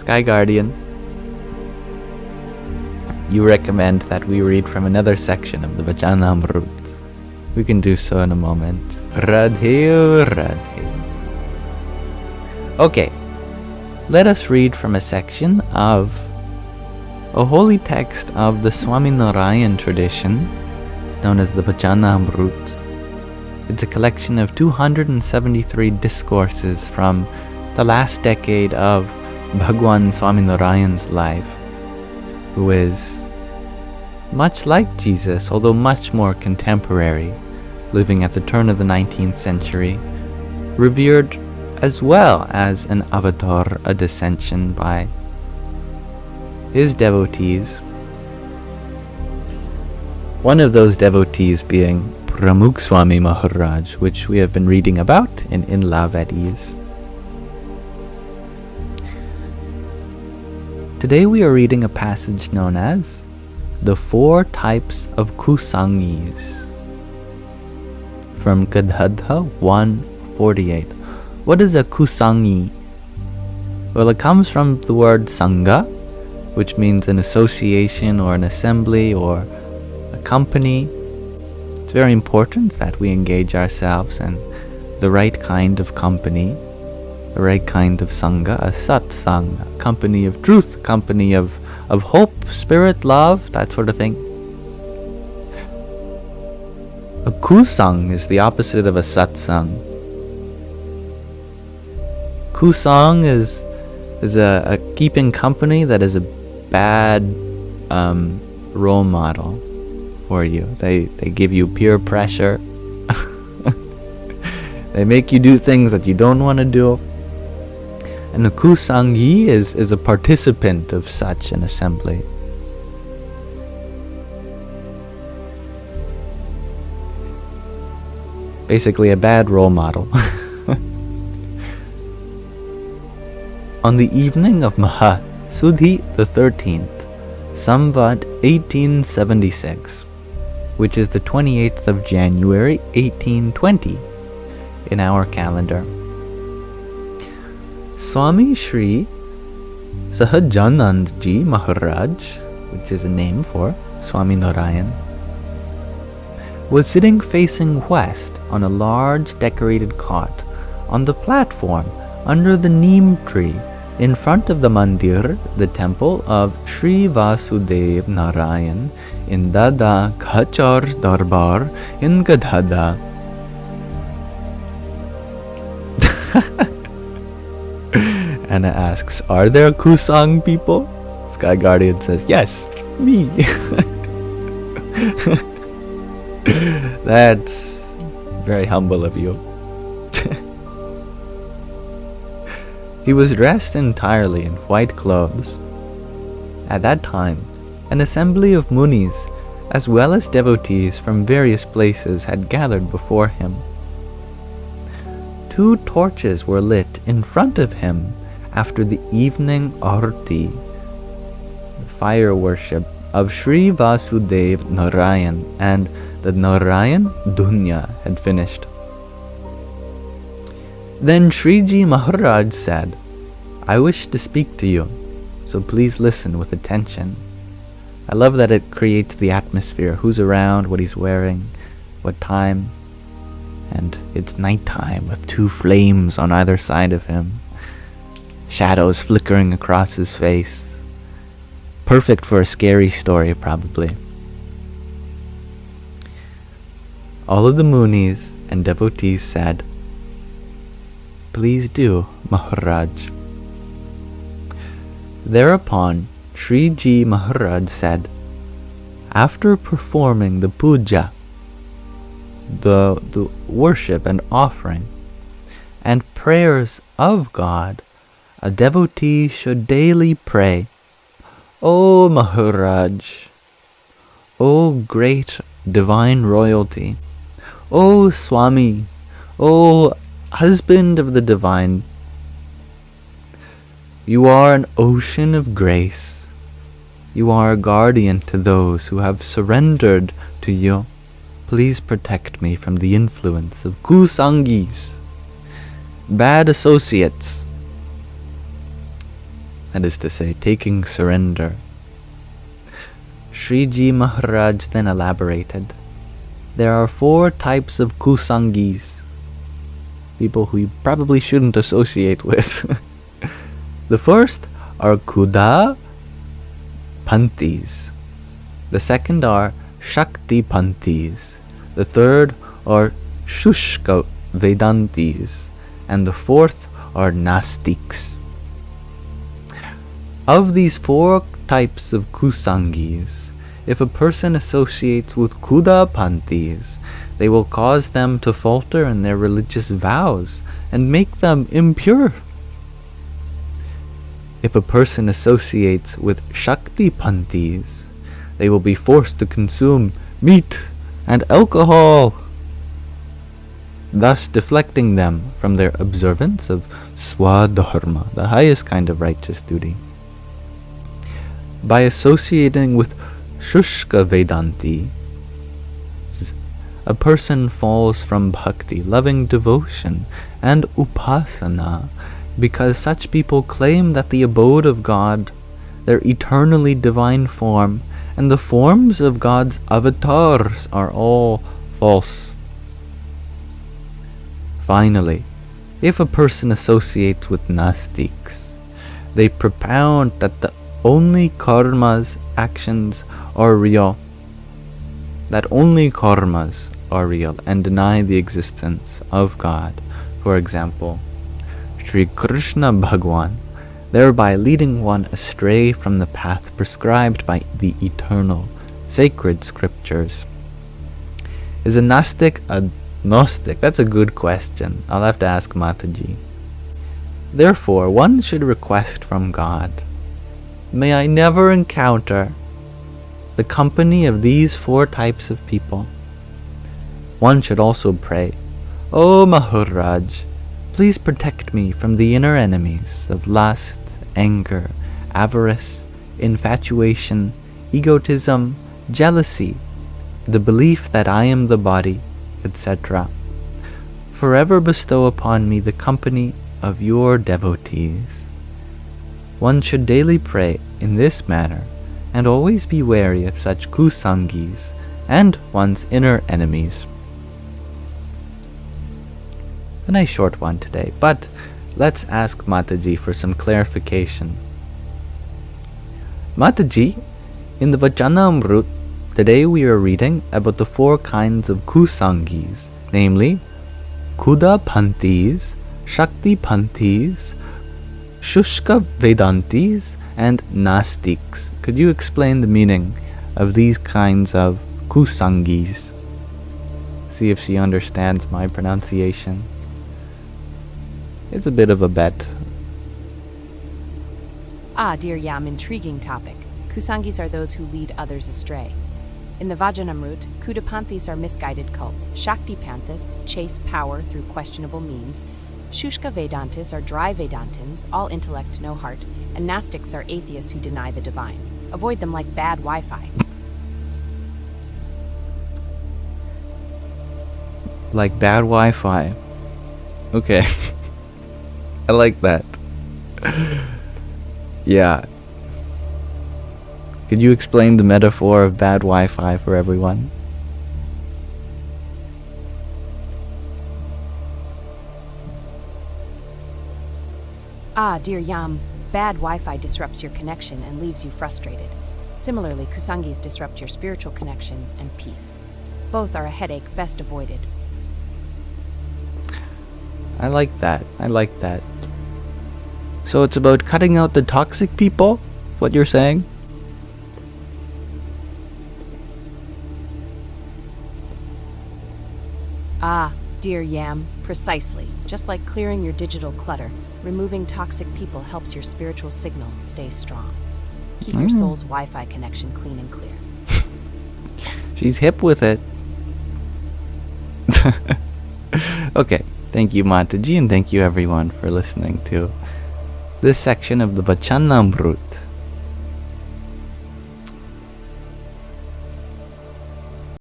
SkyGuardian, you recommend that we read from another section of the Vachanamrut. We can do so in a moment. Radhe, Radhe. Okay, let us read from a section of a holy text of the Swaminarayan tradition, known as the Vachanamrut. It's a collection of 273 discourses from the last decade of Bhagwan Swaminarayan's life, who is much like Jesus, although much more contemporary, living at the turn of the 19th century, revered as well as an avatar, a descension by his devotees. One of those devotees being Pramukh Swami Maharaj, which we have been reading about in Love at Ease. Today we are reading a passage known as The Four Types of Kusangis, from Gadhadā 148. What is a Kusangi? Well, it comes from the word Sangha, which means an association or an assembly or a company. It's very important that we engage ourselves in the right kind of company, the right kind of Sangha, a satsang, a company of truth, company of hope, spirit, love, that sort of thing. A kusang is the opposite of a satsang. Kusang is a keeping company that is a bad role model for you. They give you peer pressure. They make you do things that you don't want to do. And a Kusangi is a participant of such an assembly. Basically a bad role model. On the evening of Mahant, Sudhi the 13th, Samvat 1876, which is the 28th of January 1820 in our calendar, Swami Shri Sahajanandji Maharaj, which is a name for Swaminarayan, was sitting facing west on a large decorated cot on the platform under the neem tree in front of the mandir, the temple of Sri Vasudev Narayan in Dada Khachar's Darbar in Gadhadā. Anna asks, are there Kusang people? SkyGuardian says, yes, me. That's very humble of you. He was dressed entirely in white clothes. At that time, an assembly of munis, as well as devotees from various places, had gathered before him. 2 torches were lit in front of him after the evening arti, the fire worship of Sri Vasudev Narayan, and the Narayan Dunya had finished. Then Sriji Maharaj said, I wish to speak to you, so please listen with attention. I love that it creates the atmosphere, who's around, what he's wearing, what time, and it's nighttime with 2 flames on either side of him, shadows flickering across his face. Perfect for a scary story, probably. All of the munis and devotees said, please do, Maharaj. Thereupon, Sriji Maharaj said, after performing the puja, the worship and offering, and prayers of God, a devotee should daily pray, O Maharaj, O great divine royalty, O Swami, O husband of the divine, you are an ocean of grace. You are a guardian to those who have surrendered to you. Please protect me from the influence of Kusangis, bad associates. that is to say, taking surrender. Sriji Maharaj then elaborated, there are 4 types of Kusangis, people who you probably shouldn't associate with. The first are Kuda Panthis. The second are Shakti Panthis. The third are Shushka Vedantis. And the fourth are Nastiks. Of these 4 types of Kusangis, if a person associates with Kuda Panthis, they will cause them to falter in their religious vows and make them impure. If a person associates with Shakti Panthis, they will be forced to consume meat and alcohol, thus deflecting them from their observance of Swadharma, the highest kind of righteous duty. By associating with Shushka Vedanti, a person falls from bhakti, loving devotion, and upasana, because such people claim that the abode of God, their eternally divine form, and the forms of God's avatars are all false. Finally, if a person associates with Nastiks, they propound that the only karmas, actions, are real, and deny the existence of God. For example, Sri Krishna Bhagwan, thereby leading one astray from the path prescribed by the eternal, sacred scriptures. Is a Nastik a Gnostic? That's a good question. I'll have to ask Mataji. Therefore, one should request from God, may I never encounter the company of these 4 types of people. One should also pray, O Maharaj, please protect me from the inner enemies of lust, anger, avarice, infatuation, egotism, jealousy, the belief that I am the body, etc. Forever bestow upon me the company of your devotees. One should daily pray in this manner, and always be wary of such Kusangis and one's inner enemies. A nice short one today, but let's ask Mataji for some clarification. Mataji, in the Vachanamrut, today we are reading about the 4 kinds of Kusangis, namely Kuda Panthis, Shakti Panthis, Shushka Vedantis, and Nastiks. Could you explain the meaning of these kinds of Kusangis? See if she understands my pronunciation. It's a bit of a bet. Dear Yam, intriguing topic. Kusangis are those who lead others astray. In the Vachanamrut, Kudapanthis are misguided cults. Shakti Panthis chase power through questionable means. Shushka Vedantis are dry Vedantins, all intellect, no heart. And Nastiks are atheists who deny the divine. Avoid them like bad Wi-Fi. Like bad Wi-Fi. Okay. I like that. Yeah. Could you explain the metaphor of bad Wi-Fi for everyone? Dear Yam, bad Wi-Fi disrupts your connection and leaves you frustrated. Similarly, Kusangis disrupt your spiritual connection and peace. Both are a headache best avoided. I like that. So it's about cutting out the toxic people? What you're saying? Dear Yam, precisely. Just like clearing your digital clutter, removing toxic people helps your spiritual signal stay strong. Keep your soul's Wi-Fi connection clean and clear. She's hip with it. Okay, thank you Mataji, and thank you everyone for listening to this section of the Vachanamrut.